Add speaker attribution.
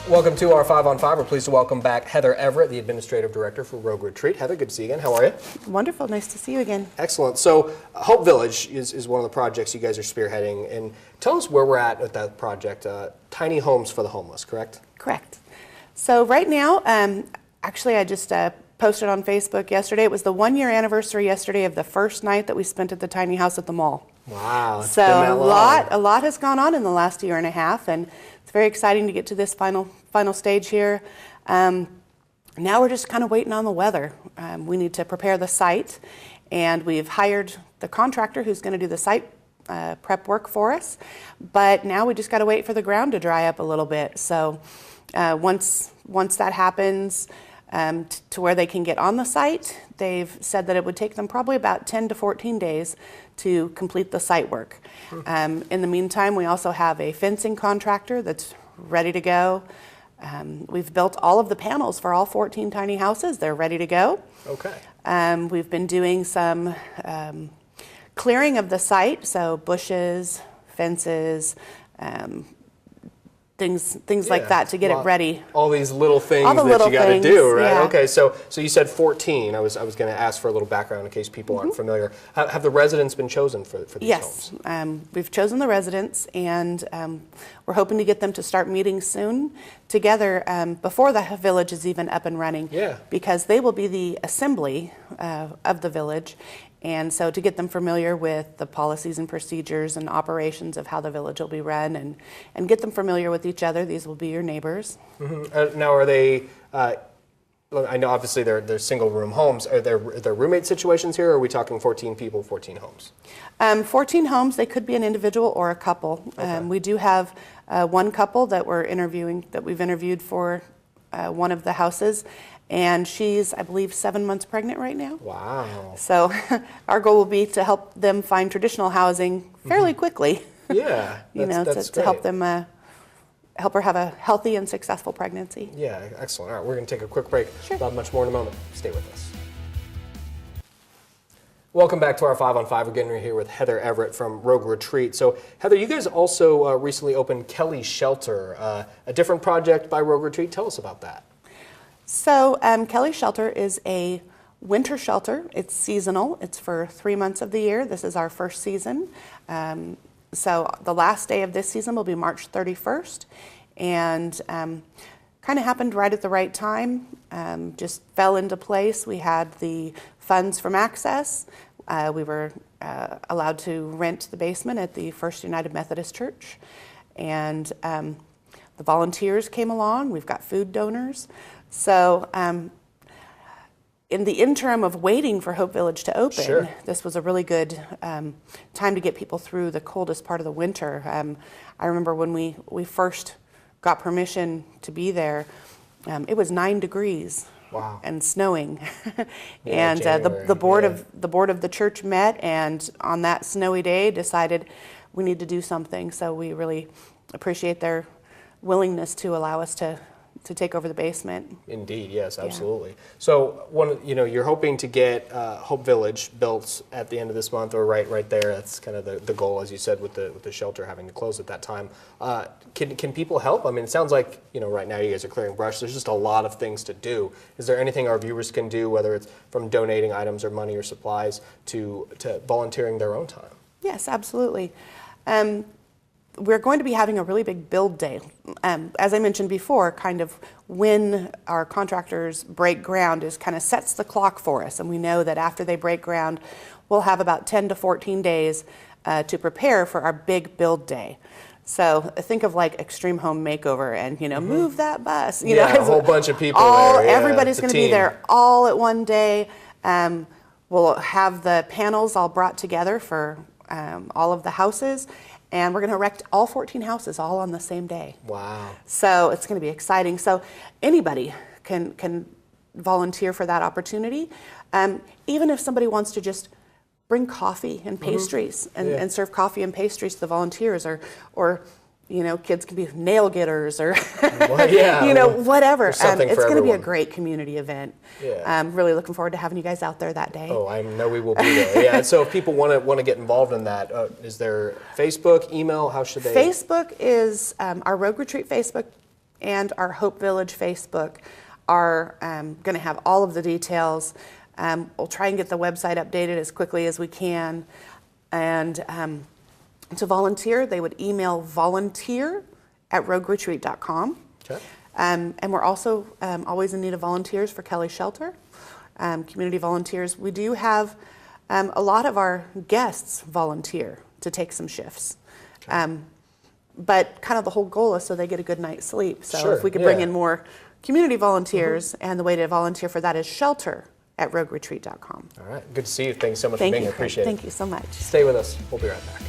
Speaker 1: Welcome to our 5 on 5. We're pleased to welcome back Heather Everett, the Administrative Director for Rogue Retreat. Heather, good to see you again. How are you?
Speaker 2: Wonderful. Nice to see you again.
Speaker 1: Excellent. So Hope Village is one of the projects you guys are spearheading. And tell us where we're at with that project. Tiny homes for the homeless, correct?
Speaker 2: Correct. So right now, actually I just posted on Facebook yesterday. It was the 1-year anniversary yesterday of the first night that we spent at the tiny house at the mall.
Speaker 1: Wow.
Speaker 2: So a lot has gone on in the last year and a half, and it's very exciting to get to this final stage here. Now we're just kind of waiting on the weather. We need to prepare the site, and we've hired the contractor who's going to do the site prep work for us. But now we just got to wait for the ground to dry up a little bit. So once that happens, to where they can get on the site, they've said that it would take them probably about 10 to 14 days to complete the site work. In the meantime, we also have a fencing contractor that's ready to go. We've built all of the panels for all 14 tiny houses. They're ready to go.
Speaker 1: Okay.
Speaker 2: We've been doing some clearing of the site, so bushes, fences, things like that to get it ready.
Speaker 1: All these little things that you got to do, right?
Speaker 2: Yeah.
Speaker 1: Okay, so you said 14. I was going to ask for a little background in case people aren't familiar. Have the residents been chosen for these homes?
Speaker 2: Yes, we've chosen the residents, and we're hoping to get them to start meeting soon together before the village is even up and running.
Speaker 1: Yeah. Because
Speaker 2: they will be the assembly of the village. And so to get them familiar with the policies and procedures and operations of how the village will be run, and get them familiar with each other. These will be your neighbors.
Speaker 1: Mm-hmm. Now, are they, I know obviously they're single room homes. Are there roommate situations here, or are we talking 14 people, 14 homes?
Speaker 2: 14 homes, they could be an individual or a couple.
Speaker 1: Okay.
Speaker 2: We do have one couple that we've interviewed for one of the houses. And she's, I believe, 7 months pregnant right now.
Speaker 1: Wow.
Speaker 2: So our goal will be to help them find traditional housing fairly quickly.
Speaker 1: Yeah, that's
Speaker 2: to help them, help her have a healthy and successful pregnancy.
Speaker 1: Yeah, excellent. All right, we're going to take a quick break.
Speaker 2: Sure.
Speaker 1: We'll have much more in a moment. Stay with us. Welcome back to our 5 on 5. We're getting here with Heather Everett from Rogue Retreat. So, Heather, you guys also recently opened Kelly's Shelter, a different project by Rogue Retreat. Tell us about that.
Speaker 2: So Kelly's Shelter is a winter shelter. It's seasonal. It's for 3 months of the year. This is our first season. So the last day of this season will be March 31st. And kind of happened right at the right time. Just fell into place. We had the funds from Access. We were allowed to rent the basement at the First United Methodist Church. And the volunteers came along. We've got food donors. So in the interim of waiting for Hope Village to open,
Speaker 1: Sure.
Speaker 2: This was a really good time to get people through the coldest part of the winter. I remember when we first got permission to be there, it was 9 degrees.
Speaker 1: Wow.
Speaker 2: And snowing.
Speaker 1: Yeah,
Speaker 2: And
Speaker 1: January,
Speaker 2: the board of the church met, and on that snowy day decided we need to do something. So we really appreciate their willingness to allow us to take over the basement.
Speaker 1: Indeed, yes, absolutely. Yeah. So, you're hoping to get Hope Village built at the end of this month, or right there. That's kind of the goal, as you said, with the shelter having to close at that time. Can people help? I mean, it sounds like right now you guys are clearing brush. There's just a lot of things to do. Is there anything our viewers can do, whether it's from donating items or money or supplies to volunteering their own time?
Speaker 2: Yes, absolutely. We're going to be having a really big build day. As I mentioned before, kind of when our contractors break ground kind of sets the clock for us. And we know that after they break ground, we'll have about 10 to 14 days to prepare for our big build day. So think of like Extreme Home Makeover and, move that bus.
Speaker 1: A whole bunch of people there. Yeah,
Speaker 2: everybody's going to be there all at one day. We'll have the panels all brought together for all of the houses. And we're going to erect all 14 houses all on the same day.
Speaker 1: Wow.
Speaker 2: So it's going to be exciting. So anybody can volunteer for that opportunity. Even if somebody wants to just bring coffee and pastries and serve coffee and pastries to the volunteers, or kids can be nail getters or, whatever. It's going to be a great community event.
Speaker 1: Yeah.
Speaker 2: I'm really looking forward to having you guys out there that day.
Speaker 1: Oh, I know we will be there. Yeah. So if people want to get involved in that, is there Facebook, email? How should they?
Speaker 2: Facebook is our Rogue Retreat Facebook and our Hope Village Facebook are going to have all of the details. We'll try and get the website updated as quickly as we can. And to volunteer, they would email volunteer@rogueretreat.com.
Speaker 1: Okay.
Speaker 2: And we're also always in need of volunteers for Kelly Shelter, community volunteers. We do have a lot of our guests volunteer to take some shifts.
Speaker 1: Okay.
Speaker 2: But kind of the whole goal is so they get a good night's sleep. So
Speaker 1: Sure,
Speaker 2: if we could bring
Speaker 1: yeah.
Speaker 2: in more community volunteers, and the way to volunteer for that is shelter@rogueretreat.com.
Speaker 1: All right. Good to see you. Thanks so much for
Speaker 2: Thank
Speaker 1: being
Speaker 2: you.
Speaker 1: here. Appreciate it.
Speaker 2: Thank you so much.
Speaker 1: Stay with us. We'll be right back.